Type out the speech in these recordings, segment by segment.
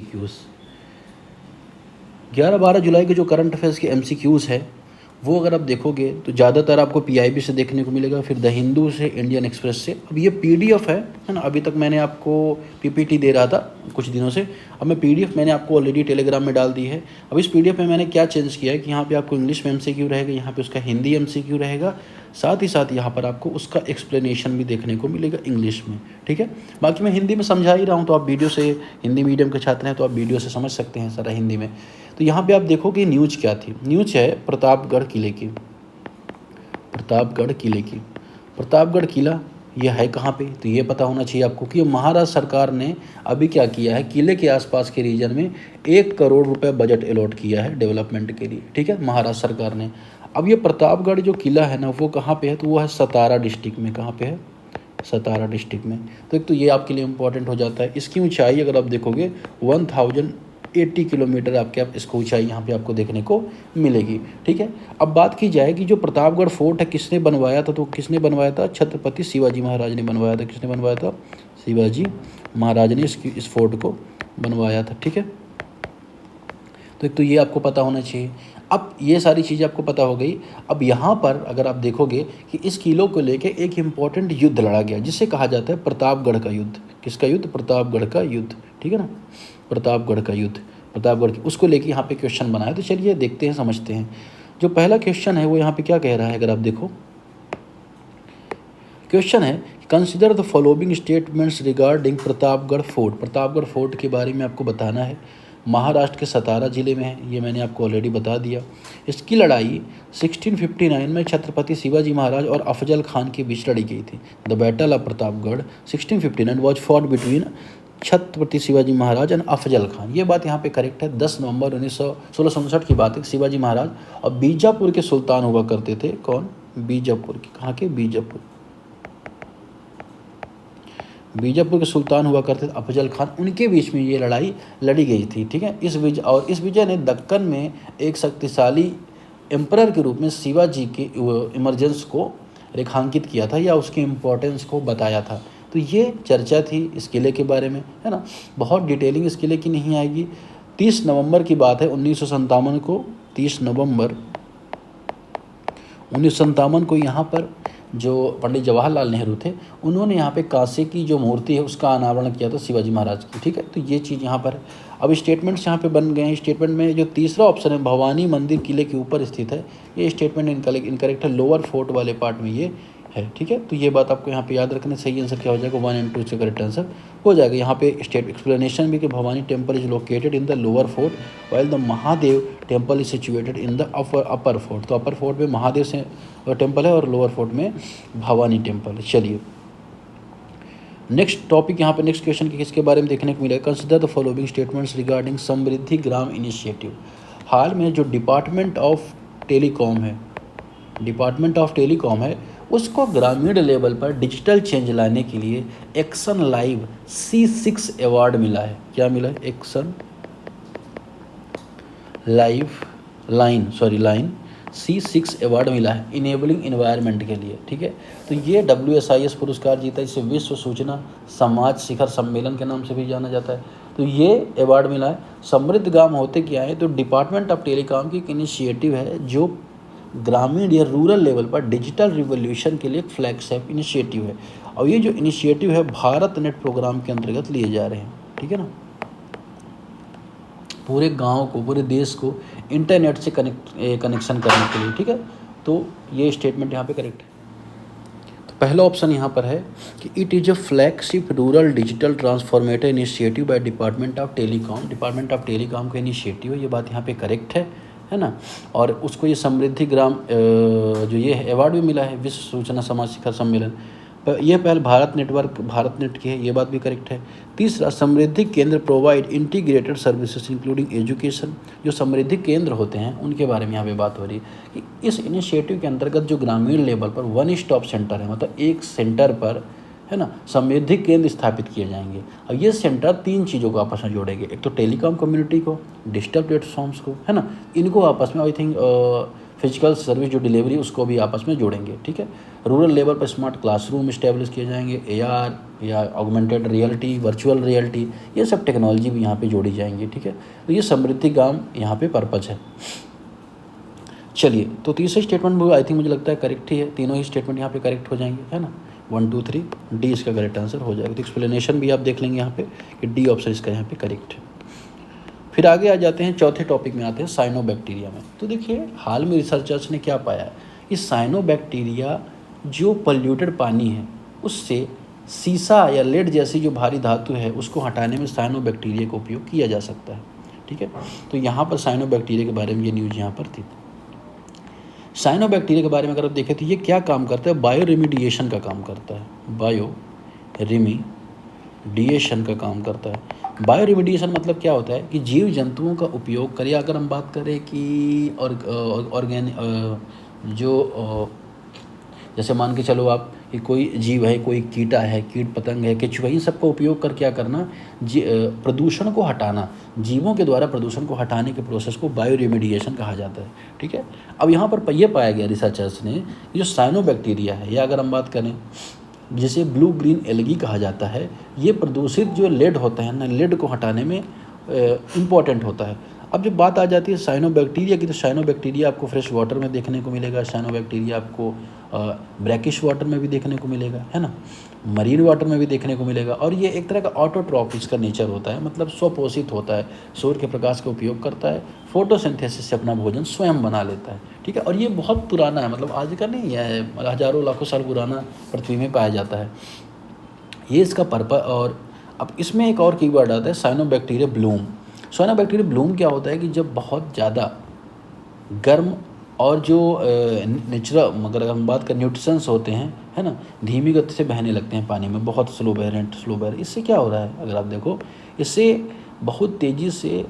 MCQs। 11-12 जुलाई के जो current affairs के MCQs है वो अगर आप देखोगे तो ज़्यादातर आपको PIB से देखने को मिलेगा, फिर द हिंदू से, इंडियन एक्सप्रेस से। अब ये PDF है ना। अभी तक मैंने आपको PPT दे रहा था कुछ दिनों से, अब मैं PDF मैंने आपको ऑलरेडी टेलीग्राम में डाल दी है। अब इस PDF में मैंने क्या चेंज किया है कि यहाँ पे आपको इंग्लिश में MCQ रहेगा, यहाँ पे उसका हिंदी MCQ रहेगा, साथ ही साथ यहाँ पर आपको उसका एक्सप्लेनेशन भी देखने को मिलेगा इंग्लिश में, ठीक है। बाकी मैं हिंदी में समझा ही रहा हूँ, तो आप वीडियो से, हिंदी मीडियम के छात्र हैं तो आप वीडियो से समझ सकते हैं सारा हिंदी में। तो यहाँ पे आप देखोगे न्यूज़ क्या थी। न्यूज़ है प्रतापगढ़ किले की, प्रतापगढ़ किले की। प्रतापगढ़ किला यह है कहाँ पे, तो ये पता होना चाहिए आपको कि महाराष्ट्र सरकार ने अभी क्या किया है, किले के आसपास के रीजन में 1 करोड़ रुपए बजट अलॉट किया है डेवलपमेंट के लिए, ठीक है, महाराष्ट्र सरकार ने। अब ये प्रतापगढ़ जो किला है ना वो कहाँ पे है, तो वो है सतारा डिस्ट्रिक्ट में। कहाँ पे है, सतारा डिस्ट्रिक्ट में। तो एक तो ये आपके लिए इम्पोर्टेंट हो जाता है। इसकी ऊंचाई अगर आप देखोगे 1080 किलोमीटर आपके आप इसको ऊंचाई यहाँ पे आपको देखने को मिलेगी, ठीक है। अब बात की जाए कि जो प्रतापगढ़ फोर्ट है किसने बनवाया था, तो किसने बनवाया था, छत्रपति शिवाजी महाराज ने बनवाया था। किसने बनवाया था, शिवाजी महाराज ने इस फोर्ट को बनवाया था, ठीक है। तो एक तो ये आपको पता होना चाहिए। अब ये सारी चीज़ें आपको पता हो गई। अब यहाँ पर अगर आप देखोगे कि इस किलों को लेके एक इम्पॉर्टेंट युद्ध लड़ा गया जिसे कहा जाता है प्रतापगढ़ का युद्ध। किसका युद्ध, प्रतापगढ़ का युद्ध, ठीक है ना, प्रतापगढ़ का युद्ध, प्रतापगढ़ की, उसको लेके यहाँ पे क्वेश्चन बना है। तो चलिए देखते हैं, समझते हैं। जो पहला क्वेश्चन है वो यहाँ पे क्या कह रहा है, अगर आप देखो क्वेश्चन है, consider the following statements regarding Pratapgarh fort. Pratapgarh fort के बारे में आपको बताना है, महाराष्ट्र के सतारा जिले में है, ये मैंने आपको ऑलरेडी बता दिया। इसकी लड़ाई 1659 में छत्रपति शिवाजी महाराज और अफजल खान के बीच लड़ी गई थी। The battle of Pratapgarh 1659 was fought between Chhatrapati Shivaji Maharaj and Afzal Khan. ये बात यहाँ पे करेक्ट है। 10 नवंबर 1659 की बात है। शिवाजी महाराज और बीजापुर के सुल्तान हुआ करते थे। कौन, बीजापुर के, कहाँ के, बीजापुर, बीजापुर के सुल्तान हुआ करते थे अफजल खान, उनके बीच में ये लड़ाई लड़ी गई थी, ठीक है। इस विजय ने दक्कन में एक शक्तिशाली एम्परर के रूप में शिवाजी के इमरजेंस को रेखांकित किया था या उसकी इम्पोर्टेंस को बताया था। तो ये चर्चा थी इस किले के बारे में, है ना। बहुत डिटेलिंग इस किले की नहीं आएगी। 30 नवंबर की बात है 1957 को, 30 नवंबर 1957 को यहाँ पर जो पंडित जवाहरलाल नेहरू थे उन्होंने यहाँ पे कांसे की जो मूर्ति है उसका अनावरण किया था शिवाजी महाराज की, ठीक है। तो ये चीज़ यहाँ पर अब स्टेटमेंट्स यहाँ पे बन गए हैं। स्टेटमेंट में जो तीसरा ऑप्शन है भवानी मंदिर किले के ऊपर स्थित है, ये स्टेटमेंट इनकरेक्ट है, लोअर फोर्ट वाले पार्ट में ये है, ठीक है। तो ये बात आपको यहाँ पे याद रखना। सही आंसर क्या हो जाएगा, 1 एंड 2 से करेक्ट आंसर हो जाएगा। यहाँ पे स्टेट एक्सप्लेनेशन भी कि Bhavani temple is located in the lower fort while the Mahadev temple is situated in the upper fort. तो अपर फोर्ट में महादेव से टेम्पल है और लोअर फोर्ट में भवानी टेम्पल है। चलिए नेक्स्ट टॉपिक यहाँ पे, नेक्स्ट क्वेश्चन किसके बारे में देखने को मिलेगा, consider the following statements regarding Samriddhi Gram initiative. हाल में जो डिपार्टमेंट ऑफ टेलीकॉम है उसको ग्रामीण लेवल पर डिजिटल चेंज लाने के लिए एक्शन लाइव C6 अवार्ड मिला है। क्या मिला है, एक्शन लाइन C6 अवार्ड मिला है इनेबलिंग इन्वायरमेंट के लिए, ठीक है। तो ये WSIS पुरस्कार जीता, इसे विश्व सूचना समाज शिखर सम्मेलन के नाम से भी जाना जाता है। तो ये अवार्ड मिला है। समृद्ध ग्राम होते क्या है, तो डिपार्टमेंट ऑफ टेलीकॉम की एक इनिशिएटिव है जो ग्रामीण या रूरल लेवल पर डिजिटल रिवोल्यूशन के लिए एक फ्लैगशिप इनिशिएटिव है। और ये जो इनिशिएटिव है भारत नेट प्रोग्राम के अंतर्गत लिए जा रहे हैं, ठीक है ना। पूरे गांव को, पूरे देश को इंटरनेट से कनेक्शन करने के लिए, ठीक है। तो ये स्टेटमेंट यहाँ पे करेक्ट है। तो पहला ऑप्शन यहाँ पर है कि it is a flagship rural digital transformation initiative by department of telecom. Department of telecom का इनिशिएटिव है, ये बात यहाँ पे करेक्ट है ना। और उसको ये समृद्धि ग्राम जो ये अवार्ड भी मिला है विश्व सूचना समाज शिखर सम्मेलन। ये पहल भारत नेट की है, ये बात भी करेक्ट है। तीसरा, समृद्धि केंद्र provide integrated services including education. जो समृद्धि केंद्र होते हैं उनके बारे में यहाँ पे बात हो रही है कि इस इनिशिएटिव के अंतर्गत जो ग्रामीण लेवल पर 1 स्टॉप सेंटर है, मतलब एक सेंटर पर, है ना, समृद्धि केंद्र स्थापित किए जाएंगे। और ये सेंटर 3 चीज़ों को आपस में जोड़ेंगे, एक तो टेलीकॉम कम्युनिटी को, डिजिटल प्लेटफॉर्म्स को, है ना, इनको आपस में आई थिंक फिजिकल सर्विस जो डिलीवरी उसको भी आपस में जोड़ेंगे, ठीक है। रूरल लेवल पर स्मार्ट क्लासरूम इस्टेब्लिश किए जाएंगे, AR या ऑगमेंटेड रियलिटी, वर्चुअल रियलिटी, ये सब टेक्नोलॉजी भी यहाँ पे जोड़ी जाएंगी, ठीक है। तो ये समृद्धि गांव यहाँ पे पर्पज है। चलिए, तो तीसरे स्टेटमेंट भी आई थिंक मुझे लगता है करेक्ट ही है, तीनों ही स्टेटमेंट यहाँ पे करेक्ट हो जाएंगे, है ना। 1 2 3 डी इसका करेक्ट आंसर हो जाएगा। तो एक्सप्लेनेशन भी आप देख लेंगे यहाँ पे कि डी ऑप्शन इसका यहाँ पे करेक्ट है। फिर आगे आ जाते हैं, चौथे टॉपिक में आते हैं साइनोबैक्टीरिया में। तो देखिए, हाल में रिसर्चर्स ने क्या पाया है, कि साइनोबैक्टीरिया जो पॉल्यूटेड पानी है उससे सीसा या लेड जैसी जो भारी धातु है उसको हटाने में साइनोबैक्टीरिया का उपयोग किया जा सकता है, ठीक है। तो यहाँ पर साइनोबैक्टीरिया के बारे में ये न्यूज़ यहाँ पर थी। साइनोबैक्टीरिया के बारे में अगर आप देखें तो ये क्या काम करता है, बायो रेमिडिएशन का काम करता है, बायो रेमिडिएशन का काम करता है। बायो रेमिडिएशन मतलब क्या होता है कि जीव जंतुओं का उपयोग करिए, अगर हम बात करें कि जैसे मान के चलो आप कि कोई जीव है, कोई कीटा है, कीट पतंग है, केचुआ, इन सबका उपयोग कर क्या करना, प्रदूषण को हटाना, जीवों के द्वारा प्रदूषण को हटाने के प्रोसेस को बायो रेमिडिएशन कहा जाता है, ठीक है। अब यहाँ पर यह पाया गया रिसर्चर्स ने, जो साइनोबैक्टीरिया है, या अगर हम बात करें जिसे ब्लू ग्रीन एल्गी कहा जाता है, ये प्रदूषित जो लेड होता है ना, लेड को हटाने में इम्पॉर्टेंट होता है। अब जब बात आ जाती है साइनोबैक्टीरिया की, तो साइनोबैक्टीरिया आपको फ्रेश वाटर में देखने को मिलेगा, साइनोबैक्टीरिया आपको ब्रैकिश वाटर में भी देखने को मिलेगा, है ना, मरीन वाटर में भी देखने को मिलेगा। और ये एक तरह का ऑटोट्रॉफ इसका नेचर होता है, मतलब स्वपोषित होता है, सूर्य के प्रकाश का उपयोग करता है, फोटोसिंथेसिस से अपना भोजन स्वयं बना लेता है, ठीक है। और ये बहुत पुराना है, मतलब आज का नहीं है, हज़ारों लाखों साल पुराना पृथ्वी में पाया जाता है, ये इसका पर्पस। और अब इसमें एक और कीवर्ड आता है साइनोबैक्टीरिया ब्लूम। साइनोबैक्टीरिया ब्लूम क्या होता है कि जब बहुत ज़्यादा गर्म और जो नेचुरल, अगर हम बात करें न्यूट्रिशंस होते हैं, है ना, धीमी गति से बहने लगते हैं पानी में, बहुत स्लो बह रहे हैं, स्लो बह रहे हैं, इससे क्या हो रहा है, अगर आप देखो, इससे बहुत तेज़ी से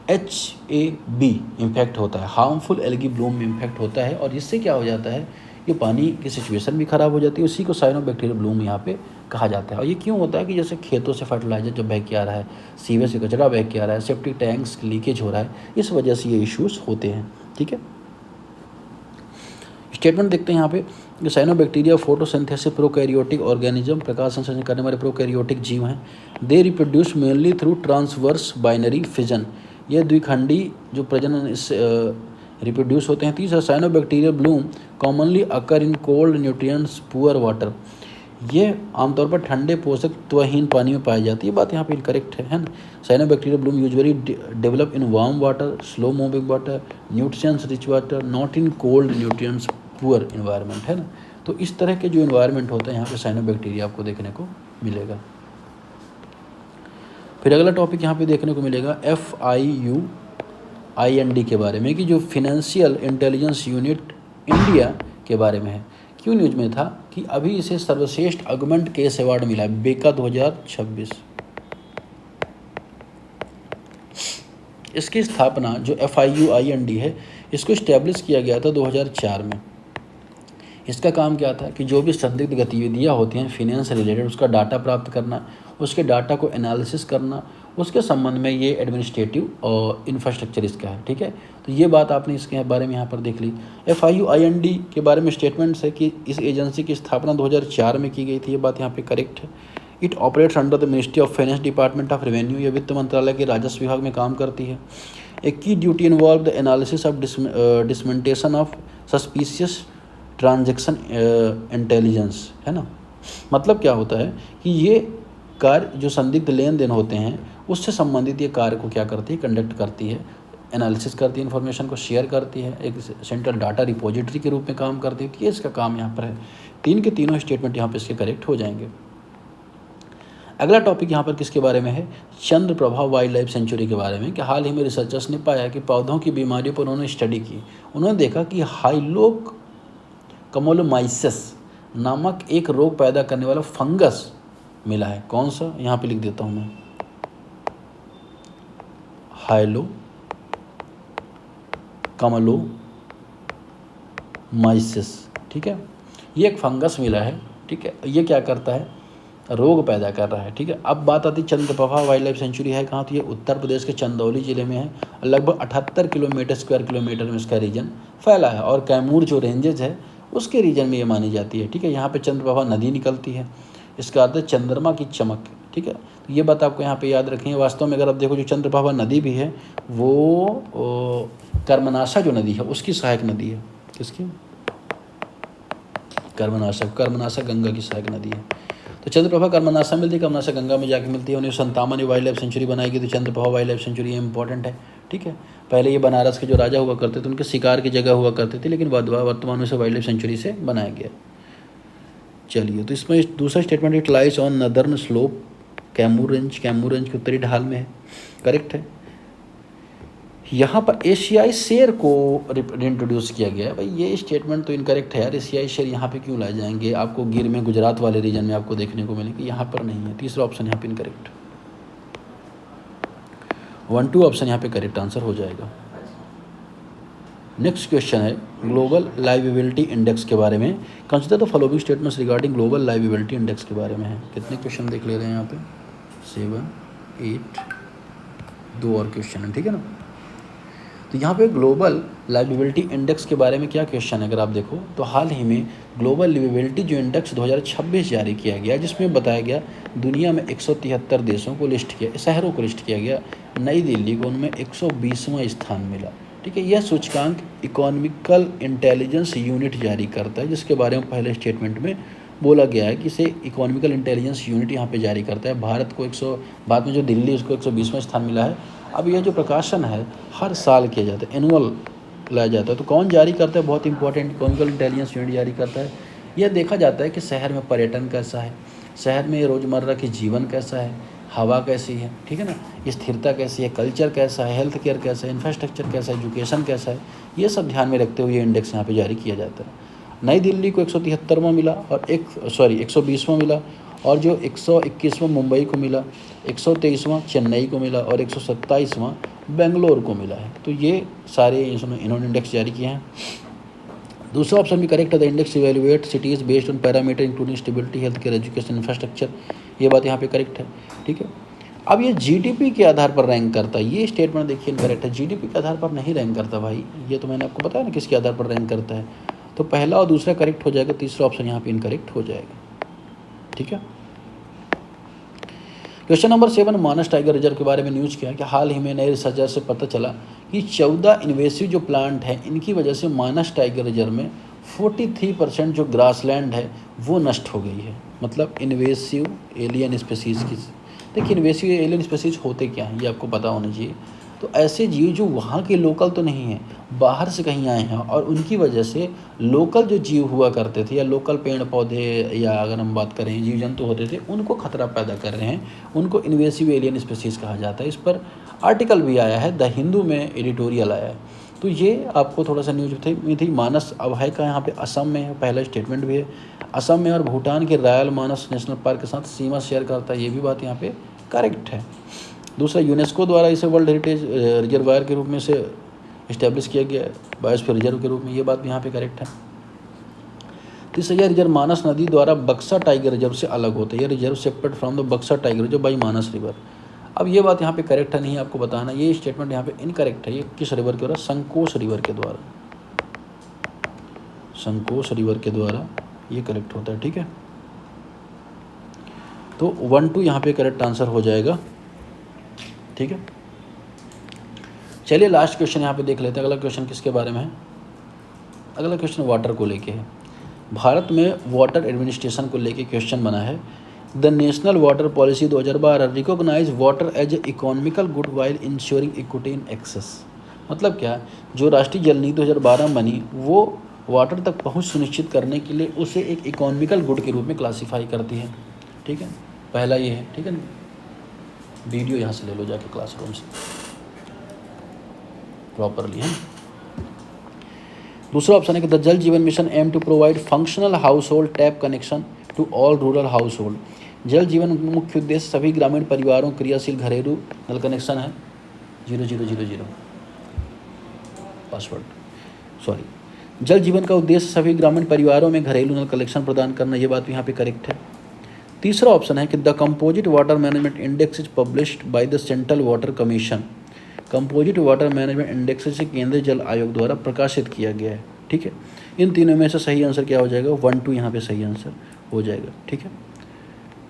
HAB इम्पैक्ट होता है, हार्मफुल एल्गी ब्लूम में इम्पैक्ट होता है। और इससे क्या हो जाता है कि पानी की सिचुएशन भी ख़राब हो जाती है, उसी को साइनोबैक्टीरिया ब्लूम यहाँ पे कहा जाता है। और ये क्यों होता है कि जैसे खेतों से फर्टिलाइजर जब बह के आ रहा है, सीवेज से कचरा बह के आ रहा है, सेप्टिक टैंक्स लीकेज हो रहा है, इस वजह से ये इश्यूज़ होते हैं, ठीक है। स्टेटमेंट देखते हैं यहाँ पे, साइनोबैक्टीरिया फोटोसिंथेसिस प्रोकैरियोटिक ऑर्गेनिज्म, प्रकाश संश्लेषण करने वाले प्रोकैरियोटिक जीव हैं। They reproduce mainly through transverse binary fission, ये द्विखंडी जो प्रजनन इससे रिप्रोड्यूस होते हैं। तीसरा, cyanobacteria Bloom commonly occur in cold nutrients poor water, ये आमतौर पर ठंडे पोषक तत्वहीन पानी में पाई जाती है, बात यहाँ पे इनकरेक्ट है ना। Cyanobacteria Bloom usually develop in warm water, slow moving water, nutrients rich water, not in cold nutrients poor environment, है ना। तो इस तरह के जो इन्वायरमेंट होता है यहाँ पे साइनोबैक्टीरिया आपको देखने को मिलेगा। फिर अगला टॉपिक यहाँ पे देखने को मिलेगा FIUIND के बारे में, कि जो फाइनेंशियल इंटेलिजेंस यूनिट इंडिया के बारे में है। क्यों न्यूज में था कि अभी इसे सर्वश्रेष्ठ अगमेंट केस अवार्ड मिला है, बेका 2026। इसकी स्थापना जो FIUIND है, इसको इस्टेब्लिश किया गया था 2004 में। इसका काम क्या था कि जो भी संदिग्ध गतिविधियाँ होती हैं फिनेंस रिलेटेड, उसका डाटा प्राप्त करना, उसके डाटा को एनालिसिस करना, उसके संबंध में ये एडमिनिस्ट्रेटिव और इंफ्रास्ट्रक्चर इसका है, ठीक है। तो ये बात आपने इसके बारे में यहाँ पर देख ली। FIUIND के बारे में स्टेटमेंट्स है कि इस एजेंसी की स्थापना 2004 में की गई थी, ये बात यहाँ पे करेक्ट है। It operates under the ministry of finance, department of revenue, या वित्त मंत्रालय के राजस्व विभाग में काम करती है। एक की duty involve the analysis of dissemination of suspicious transaction intelligence, है ना। मतलब क्या होता है कि ये कार्य जो संदिग्ध लेन देन होते हैं उससे संबंधित ये कार्य को क्या करती है, कंडक्ट करती है, एनालिसिस करती है, इन्फॉर्मेशन को शेयर करती है, एक सेंट्रल डाटा रिपोजिटरी के रूप में काम करती है। तो ये इसका काम यहाँ पर है। तीन के तीनों स्टेटमेंट यहाँ पर इसके करेक्ट हो जाएंगे। अगला टॉपिक यहाँ पर किसके बारे में है, चंद्रप्रभा वाइल्ड लाइफ सेंचुरी के बारे में, कि हाल ही में रिसर्चर्स ने पाया कि पौधों की बीमारियों पर उन्होंने स्टडी की। उन्होंने देखा कि हाइलोकमोलोमाइसिस नामक एक रोग पैदा करने वाला फंगस मिला है। कौन सा, यहाँ पे लिख देता हूँ मैं, हाइलोकमोलोमाइसिस, ठीक है। ये एक फंगस मिला है, ठीक है। ये क्या करता है, रोग पैदा कर रहा है। ठीक है, अब बात आती है चंद्रप्रभा वाइल्ड लाइफ सेंचुरी है कहाँ, तो ये उत्तर प्रदेश के चंदौली जिले में है। लगभग 78 किलोमीटर स्क्वायर किलोमीटर में इसका रीजन फैला है और कैमूर जो रेंजेज है उसके रीजन में ये मानी जाती है। ठीक है, यहाँ पे चंद्रप्रभा नदी निकलती है, इसका अर्थ है चंद्रमा की चमक। ठीक है, तो ये बात आपको यहाँ पे याद रखेंगे। वास्तव में अगर आप देखो जो चंद्रप्रभा नदी भी है वो कर्मनाशा जो नदी है उसकी सहायक नदी है। किसकी? कर्मनाशा गंगा की सहायक नदी है। तो चंद्रप्रभा कर्मनाशा मिलती है, कर्मनाशा गंगा में जाके मिलती है। 1957 में वाइल्ड लाइफ सेंचुरी बनाई गई, तो Chandraprabha wild life sanctuary important है। ठीक है, पहले ये बनारस के जो राजा हुआ करते थे उनके शिकार की जगह हुआ करते थे, लेकिन वर्तमान में से वाइल्ड लाइफ सेंचुरी से बनाया गया। चलिए, तो इसमें दूसरा statement, it lies on northern slope Kaimur range के उत्तरी ढाल में है, करेक्ट है। यहाँ पर एशियाई शेर को इंट्रोड्यूस किया गया है। भाई ये स्टेटमेंट तो इनकरेक्ट है यार, एशियाई शेर यहाँ पे क्यों लाए जाएंगे? आपको गिर में गुजरात वाले रीजन में आपको देखने को मिलेंगे, यहाँ पर नहीं है। तीसरा ऑप्शन यहाँ पे इनकरेक्ट, 1, 2 ऑप्शन यहाँ पे करेक्ट आंसर हो जाएगा। नेक्स्ट क्वेश्चन है ग्लोबल लाइवेबिलिटी इंडेक्स के बारे में। Consider the following statements regarding global liveability index के बारे में है। कितने क्वेश्चन देख ले रहे हैं यहाँ पे? 7, 8, 2 और क्वेश्चन है। ठीक है ना, तो यहाँ पे ग्लोबल लाइवेबिलिटी इंडेक्स के बारे में क्या क्वेश्चन है? अगर आप देखो तो हाल ही में ग्लोबल लिवेबिलिटी जो इंडेक्स 2026 जारी किया गया, जिसमें बताया गया दुनिया में 173 देशों को लिस्ट किया, शहरों को लिस्ट किया गया। नई दिल्ली को उनमें 120वां स्थान मिला। ठीक है, यह सूचकांक इकोनॉमिकल इंटेलिजेंस यूनिट जारी करता है, जिसके बारे में पहले स्टेटमेंट में बोला गया है कि इसे इकोनॉमिकल इंटेलिजेंस यूनिट यहाँ पे जारी करता है। भारत को बाद में जो दिल्ली उसको 120वां स्थान मिला है। अब यह जो प्रकाशन है हर साल किया जाता है, एनुअल लाया जाता है। तो कौन जारी करता है? बहुत इंपॉर्टेंट, इकोनॉमिकल इंटेलिजेंस यूनिट जारी करता है। यह देखा जाता है कि शहर में पर्यटन कैसा है, शहर में रोज़मर्रा की जीवन कैसा है, हवा कैसी है, ठीक है ना, स्थिरता कैसी है, कल्चर कैसा है, हेल्थ केयर कैसा है, इंफ्रास्ट्रक्चर कैसा है, एजुकेशन कैसा है, ये सब ध्यान में रखते हुए ये इंडेक्स यहाँ पे जारी किया जाता है। नई दिल्ली को 173वां मिला और 120वां मिला, और जो 121वां मुंबई को मिला, 123वां चेन्नई को मिला और 127वां बेंगलोर को मिला है। तो ये सारे इन्होंने इंडेक्स जारी किए हैं। दूसरा ऑप्शन भी करेक्ट है, the index evaluate cities based on parameter including stability, health care, education, infrastructure. ये बात यहाँ पे करेक्ट है। ठीक है, अब ये जीडीपी के आधार पर रैंक करता है। ये स्टेटमेंट देखिए इनकरेक्ट है, जीडीपी के आधार पर नहीं रैंक करता भाई। ये तो मैंने आपको बताया ना किसके आधार पर रैंक करता है। तो पहला और दूसरा करेक्ट हो जाएगा, तीसरा ऑप्शन यहाँ पे इनकरेक्ट हो जाएगा। ठीक है, क्वेश्चन नंबर 7, मानस टाइगर रिजर्व के बारे में न्यूज़ किया कि हाल ही में नए रिसर्चर से पता चला कि 14 इन्वेसिव जो प्लांट हैं इनकी वजह से मानस टाइगर रिजर्व में 43% जो ग्रासलैंड है वो नष्ट हो गई है। मतलब इन्वेसिव एलियन स्पीसीज़ की। देखिए इन्वेसिव एलियन स्पीसीज़ होते क्या हैं ये आपको पता होना चाहिए। तो ऐसे जीव जो वहाँ के लोकल तो नहीं हैं, बाहर से कहीं आए हैं, और उनकी वजह से लोकल जो जीव हुआ करते थे या लोकल पेड़ पौधे या अगर हम बात करें जीव जंतु होते थे उनको खतरा पैदा कर रहे हैं, उनको इन्वेसिव एलियन स्पीसीज़ कहा जाता है। इस पर आर्टिकल भी आया है, द हिंदू में एडिटोरियल आया है। तो ये आपको थोड़ा सा न्यूज थी। मानस अभय का यहाँ पे असम में है, पहला स्टेटमेंट भी है। असम में और भूटान के रॉयल मानस नेशनल पार्क के साथ सीमा शेयर करता है, ये भी बात यहाँ पे करेक्ट है। दूसरा, यूनेस्को द्वारा इसे वर्ल्ड हेरिटेज रिजर्वायर के रूप में से इस्टेब्लिश किया गया है, बायोस्फीयर रिजर्व के रूप में, ये बात भी यहाँ पे करेक्ट है। तीसरा, यह रिजर्व मानस नदी द्वारा बक्सा टाइगर रिजर्व से अलग होता है। यह रिजर्व सेपरेट फ्रॉम द बक्सा tiger reserve by Manas river. अब ये बात यहाँ पे करेक्ट है, नहीं आपको बताना, ये स्टेटमेंट यहाँ पे इनकरेक्ट है। ये किस रिवर के द्वारा? संकोच रिवर के द्वारा, संकोच रिवर के द्वारा ये करेक्ट होता है। ठीक है, तो 1, 2 यहाँ पे करेक्ट आंसर हो जाएगा। ठीक है, चलिए लास्ट क्वेश्चन यहाँ पे देख लेते हैं। अगला क्वेश्चन किसके बारे में है? अगला क्वेश्चन वाटर को लेके है। भारत में वाटर एडमिनिस्ट्रेशन को लेके क्वेश्चन बना है। The national water policy 2012 recognise water as a economical good while ensuring equity in access. मतलब क्या, जो राष्ट्रीय जल नीति 2012 में बनी वो वाटर तक पहुँच सुनिश्चित करने के लिए उसे एक इकोनॉमिकल गुड के रूप में क्लासीफाई करती है। ठीक है, पहला ये है। ठीक है, वीडियो यहाँ से ले लो जाके क्लासरूम से प्रॉपरली है। दूसरा ऑप्शन है कि the Jal Jeevan mission aim to provide functional household tap connection to all rural household. Jal Jeevan मुख्य उद्देश्य सभी ग्रामीण परिवारों क्रियाशील घरेलू नल कनेक्शन है। 0000 पासवर्ड जल जीवन का उद्देश्य सभी ग्रामीण परिवारों में घरेलू नल कनेक्शन प्रदान करना, ये बात यहाँ पे करेक्ट है। तीसरा ऑप्शन है कि the composite water management index is published by the central water commission. Composite water management index से केंद्रीय जल आयोग द्वारा प्रकाशित किया गया है। ठीक है, इन तीनों में से सही आंसर क्या हो जाएगा, 1 2 यहाँ पे सही आंसर हो जाएगा। ठीक है,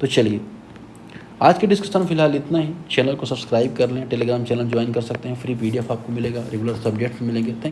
तो चलिए आज के डिस्कशन फिलहाल इतना ही। चैनल को सब्सक्राइब कर लें, टेलीग्राम चैनल ज्वाइन कर सकते हैं, फ्री PDF आपको मिलेगा, रेगुलर सब्जेक्ट्स मिलेंगे। थैंक